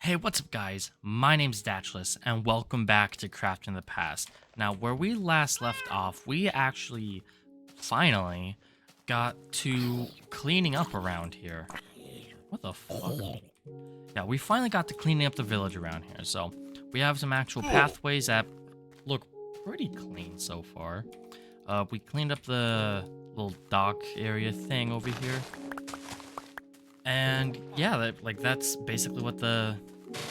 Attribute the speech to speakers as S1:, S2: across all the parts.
S1: Hey, what's up guys? My name's Datchless and welcome back to Crafting the Past. Now, where we last left off, we actually finally got to cleaning up around here. What the fuck? Yeah, we finally got to cleaning up the village around here. So, we have some actual pathways that look pretty clean so far. We cleaned up the little dock area thing over here. And yeah, that's basically what the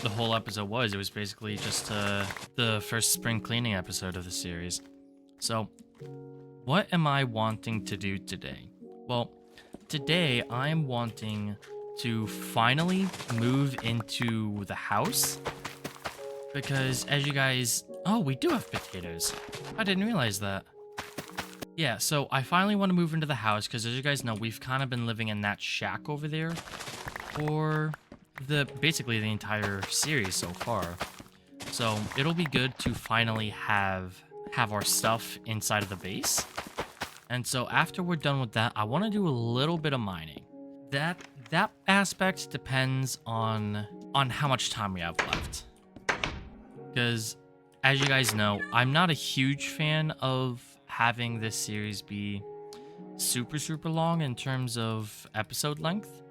S1: whole episode was. It was basically just the first spring cleaning episode of the series. So, what am I wanting to do today? Well, today I'm wanting to finally move into the house. Because as you guys... Oh, we do have potatoes. I didn't realize that. Yeah, so I finally want to move into the house because as you guys know, we've kind of been living in that shack over there for basically the entire series so far. So it'll be good to finally have our stuff inside of the base. And so after we're done with that, I want to do a little bit of mining. That aspect depends on how much time we have left. Because as you guys know, I'm not a huge fan of having this series be super long in terms of episode length.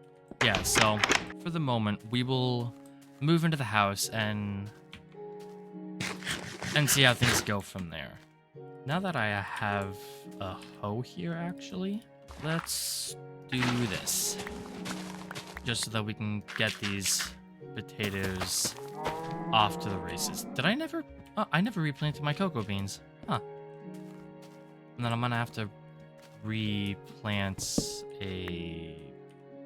S1: Yeah, so for the moment, we will move into the house and see how things go from there. Now that I have a hoe here, actually, let's do this. Just so that we can get these potatoes off to the races. Did I never... I never replanted my cocoa beans. Huh. And then I'm gonna have to replant a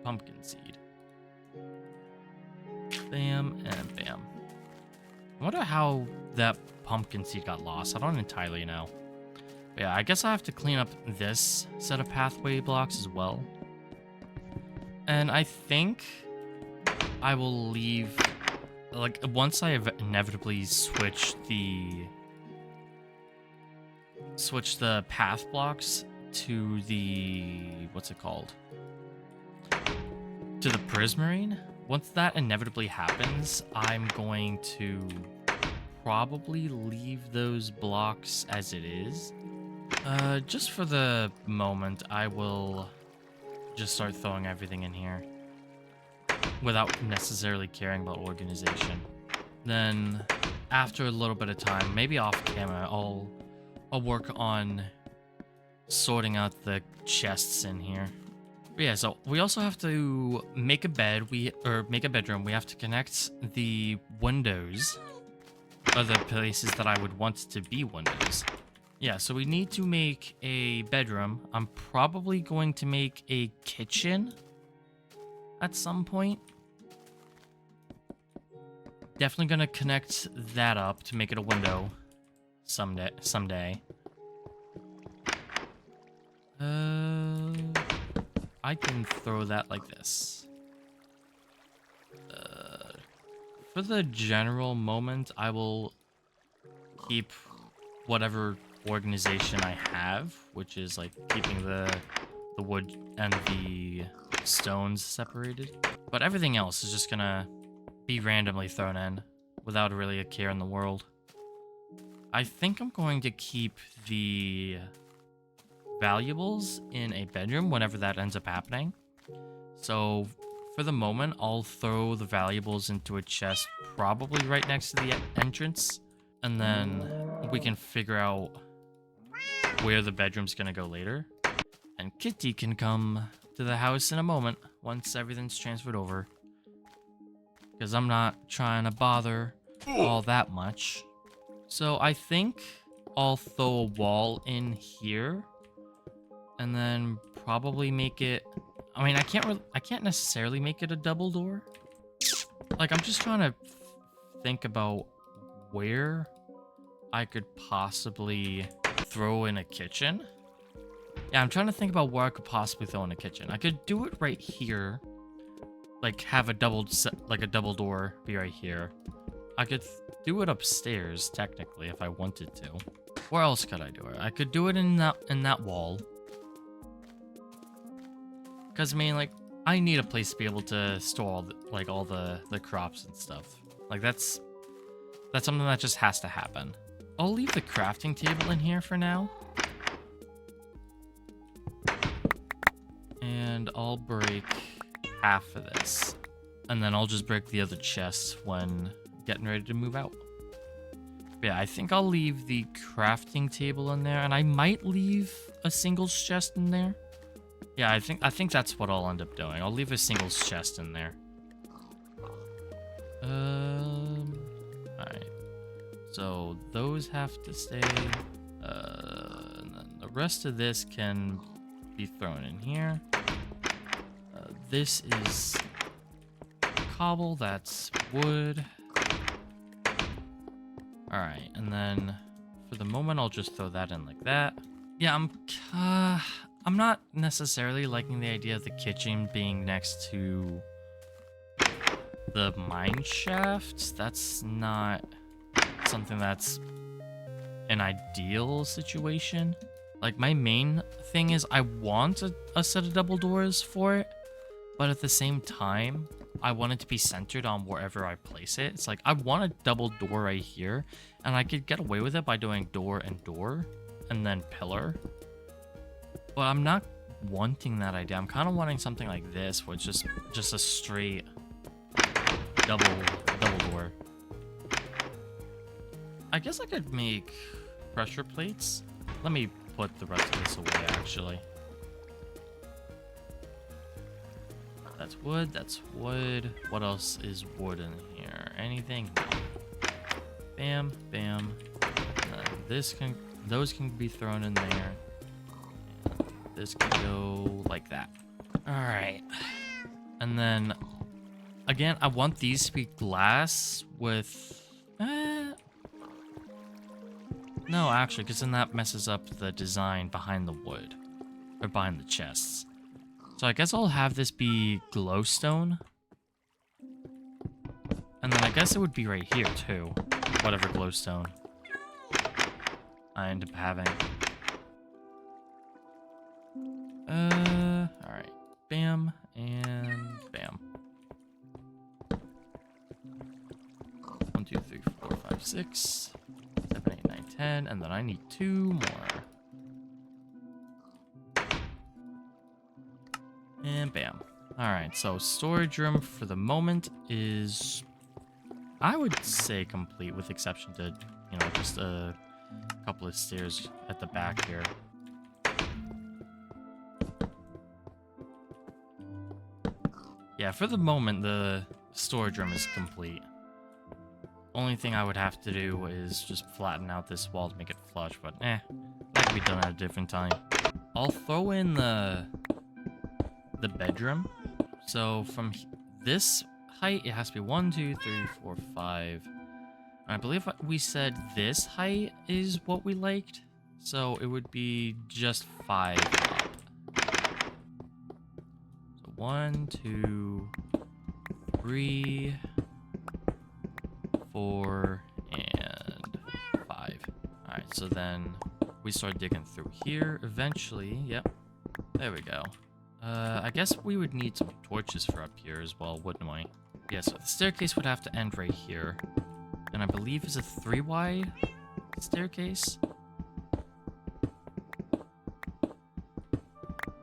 S1: pumpkin seed. Bam and bam. I wonder how that pumpkin seed got lost. I don't entirely know. But yeah, I guess I have to clean up this set of pathway blocks as well. And I think I will leave... Like, once I have inevitably switched the path blocks to the... What's it called? To the prismarine. Once that inevitably happens, I'm going to probably leave those blocks as it is. Just for the moment, I will just start throwing everything in here without necessarily caring about organization. Then, after a little bit of time, maybe off camera, I'll work on sorting out the chests in here. But yeah, so we also have to make a bed, make a bedroom. We have to connect the windows, or the places that I would want to be windows. Yeah, so we need to make a bedroom. I'm probably going to make a kitchen at some point. Definitely gonna connect that up to make it a window someday. I can throw that like this. For the general moment, I will keep whatever organization I have, which is like keeping the wood and the stones separated. But everything else is just gonna be randomly thrown in without really a care in the world. I think I'm going to keep the valuables in a bedroom whenever that ends up happening. So for the moment, I'll throw the valuables into a chest probably right next to the entrance, and then we can figure out where the bedroom's gonna go later. And Kitty can come to the house in a moment once everything's transferred over, because I'm not trying to bother all that much. So I think I'll throw a wall in here and then probably make it... I mean, I can't necessarily make it a double door. Like, I'm just trying to think about where I could possibly throw in a kitchen. Yeah, I'm trying to think about where I could possibly throw in a kitchen. I could do it right here. Like, have a double door be right here. I could do it upstairs, technically, if I wanted to. Where else could I do it? I could do it in that wall. Because, I mean, like, I need a place to be able to store all the crops and stuff. Like, that's something that just has to happen. I'll leave the crafting table in here for now. And I'll break half of this. And then I'll just break the other chest when getting ready to move out. But yeah, I think I'll leave the crafting table in there, and I might leave a singles chest in there. Yeah, I think that's what I'll end up doing. I'll leave a singles chest in there. Alright. So those have to stay. And then the rest of this can be thrown in here. This is cobble, that's wood. Alright, and then for the moment I'll just throw that in like that. Yeah, I'm not necessarily liking the idea of the kitchen being next to the mine shaft. That's not something that's an ideal situation. Like, my main thing is I want a set of double doors for it, but at the same time, I want it to be centered on wherever I place it. It's like, I want a double door right here, and I could get away with it by doing door and door, and then pillar. But I'm not wanting that idea. I'm kind of wanting something like this, where it's just a straight double door. I guess I could make pressure plates. Let me put the rest of this away, actually. That's wood, that's wood. What else is wood in here? Anything? Bam, bam. Those can be thrown in there. And this can go like that. Alright. And then, again, I want these to be glass with... No, actually, because then that messes up the design behind the wood. Or behind the chests. So I guess I'll have this be glowstone. And then I guess it would be right here, too. Whatever glowstone I end up having. Alright. Bam, and bam. 1, 2, 3, 4, 5, 6, 7, 8, 9, 10, and then I need 2 more. And bam. Alright, so storage room for the moment is, I would say, complete, with exception to, you know, just a couple of stairs at the back here. Yeah, for the moment, the storage room is complete. Only thing I would have to do is just flatten out this wall to make it flush, but that can be done at a different time. I'll throw in the bedroom. So from this height, it has to be 1, 2, 3, 4, 5. I believe we said this height is what we liked. So it would be just 5 up. So 1, 2, 3, 4, and 5. Alright, so then we start digging through here. Eventually, yep. There we go. I guess we would need some torches for up here as well, wouldn't we? Yeah, so the staircase would have to end right here. And I believe it's a 3 wide staircase.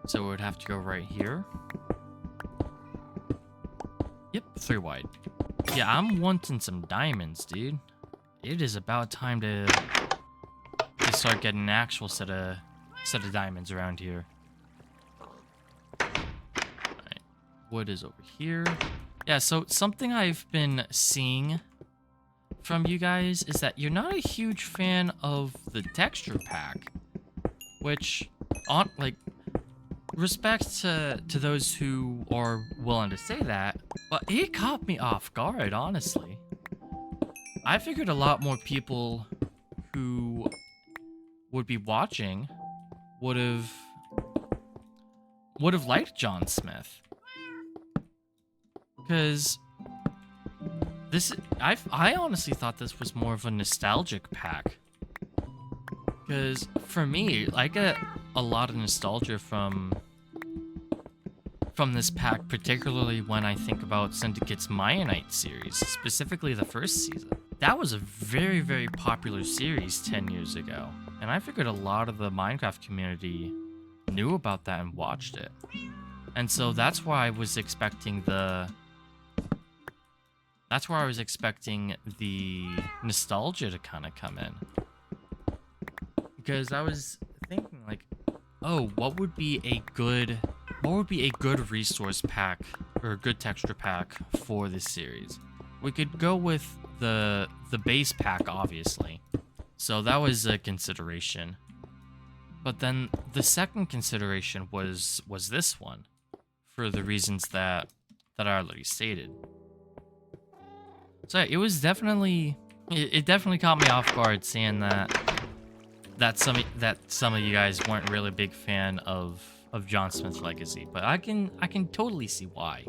S1: So it would have to go right here. Yep, 3 wide. Yeah, I'm wanting some diamonds, dude. It is about time to start getting an actual set of diamonds around here. Alright, wood is over here. Yeah, so something I've been seeing from you guys is that you're not a huge fan of the texture pack, which, respect to those who are willing to say that, but it caught me off guard, honestly. I figured a lot more people who would be watching would have liked John Smith, because I honestly thought this was more of a nostalgic pack. Because for me, I get a lot of nostalgia from from this pack, particularly when I think about Syndicate's Mionite series, specifically the first season. That was a very, very popular series 10 years ago, and I figured a lot of the Minecraft community knew about that and watched it. And so that's why I was expecting the nostalgia to kind of come in. Because I was thinking like, oh, what would be a good resource pack or a good texture pack for this series? We could go with the base pack, obviously. So that was a consideration. But then the second consideration was this one, for the reasons that I already stated. So it was definitely caught me off guard seeing that some of you guys weren't really a big fan of John Smith's legacy, but I can totally see why.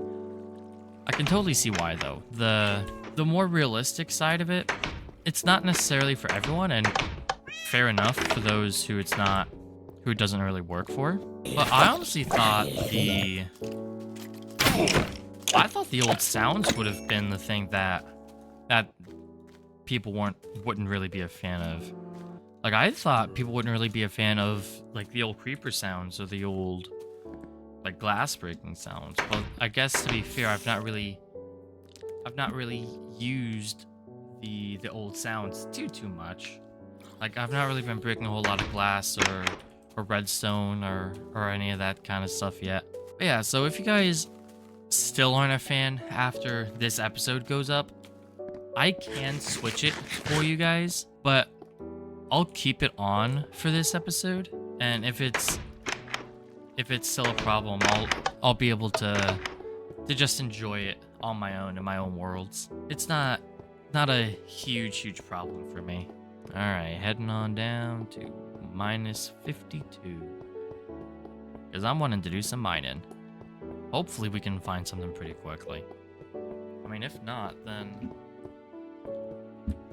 S1: I can totally see why though. The more realistic side of it, it's not necessarily for everyone, and fair enough for those who it doesn't really work for. But I honestly thought the old sounds would have been the thing that people wouldn't really be a fan of. Like, I thought people wouldn't really be a fan of like the old creeper sounds or the old like glass breaking sounds. But I guess to be fair, I've not really used the old sounds too much. Like, I've not really been breaking a whole lot of glass or redstone or any of that kind of stuff yet. But yeah, so if you guys still aren't a fan after this episode goes up, I can switch it for you guys, but I'll keep it on for this episode, and if it's still a problem, I'll be able to just enjoy it on my own in my own worlds. It's not a huge problem for me. All right, heading on down to -52 because I'm wanting to do some mining. Hopefully we can find something pretty quickly. I mean, if not, then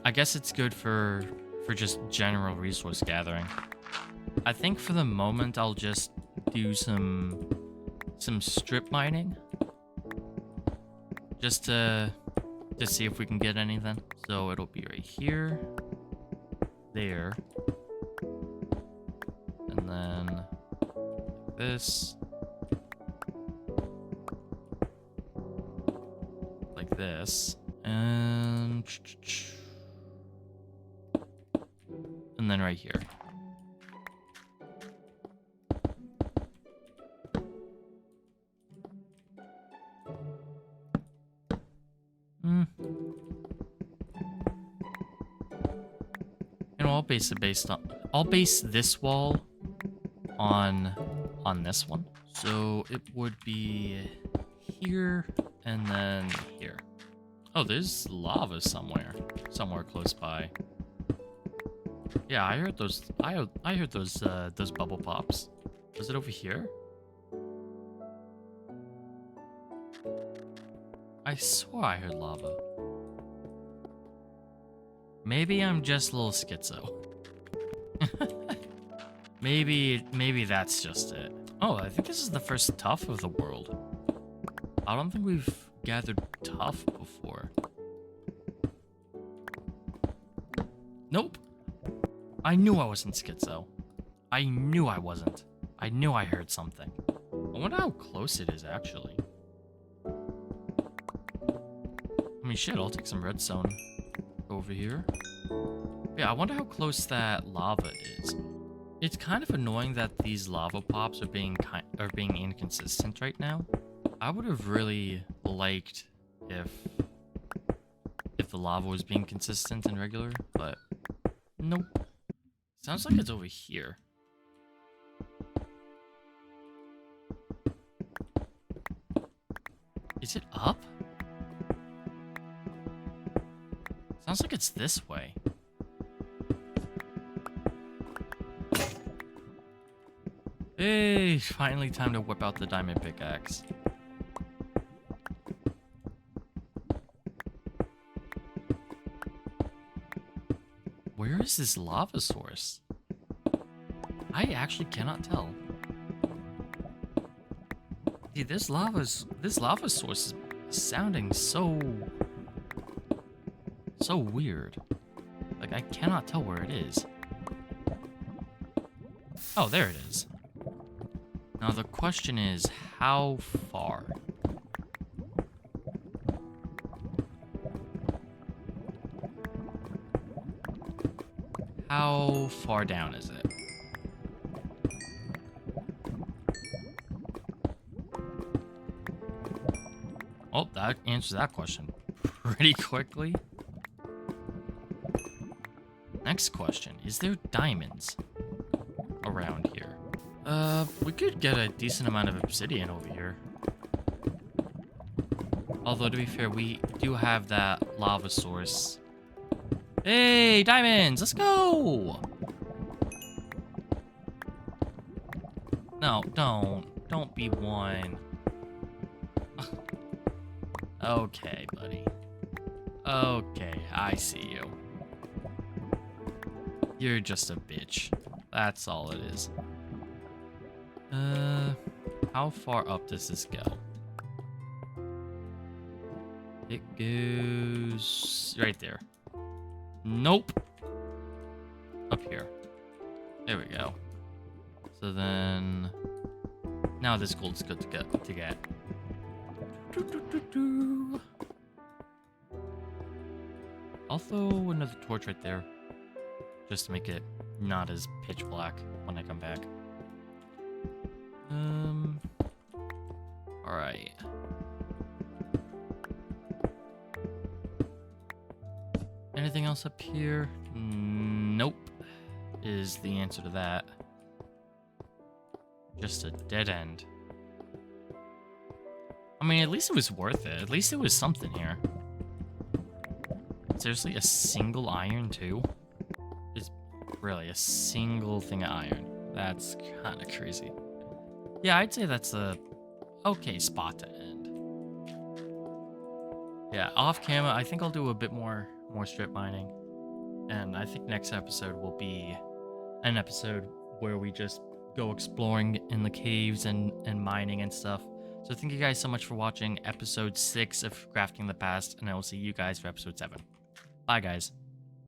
S1: I guess it's good for just general resource gathering. I think for the moment I'll just do some strip mining just to see if we can get anything. So it'll be right here, there, and then this, like this, and then right here. And I'll base this wall on this one. So it would be here and then here. Oh, there's lava somewhere close by. Yeah, I heard those. I heard those bubble pops. Was it over here? I swore I heard lava. Maybe I'm just a little schizo. maybe that's just it. Oh, I think this is the first tuff of the world. I don't think we've gathered tuff before. Nope. I knew I wasn't schizo. I knew I wasn't. I knew I heard something. I wonder how close it is, actually. I mean, shit, I'll take some redstone over here. Yeah, I wonder how close that lava is. It's kind of annoying that these lava pops are being inconsistent right now. I would have really liked if the lava was being consistent and regular, but nope. Sounds like it's over here. Is it up? Sounds like it's this way. Hey, finally time to whip out the diamond pickaxe. Where is this lava source? I actually cannot tell. See, this lava source is sounding so weird. Like, I cannot tell where it is. Oh, there it is. Now the question is, how far? How far down is it? Oh, that answers that question pretty quickly. Next question, is there diamonds around here? We could get a decent amount of obsidian over here. Although, to be fair, we do have that lava source. Hey, diamonds! Let's go! No, don't be one. Okay, buddy. Okay, I see you. You're just a bitch. That's all it is. How far up does this go? It goes right there. Nope. Up here. There we go. So then, now this gold's good to get. I'll throw another torch right there, just to make it not as pitch black when I come back. Alright. Anything else up here? Nope. Is the answer to that. Just a dead end. I mean, at least it was worth it. At least it was something here. Seriously, a single iron too? Is really a single thing of iron. That's kind of crazy. Yeah, I'd say that's a okay spot to end. Yeah, off camera, I think I'll do a bit more strip mining. And I think next episode will be an episode where we just go exploring in the caves and mining and stuff. So thank you guys so much for watching episode 6 of Crafting the Past, and I will see you guys for episode 7. Bye, guys.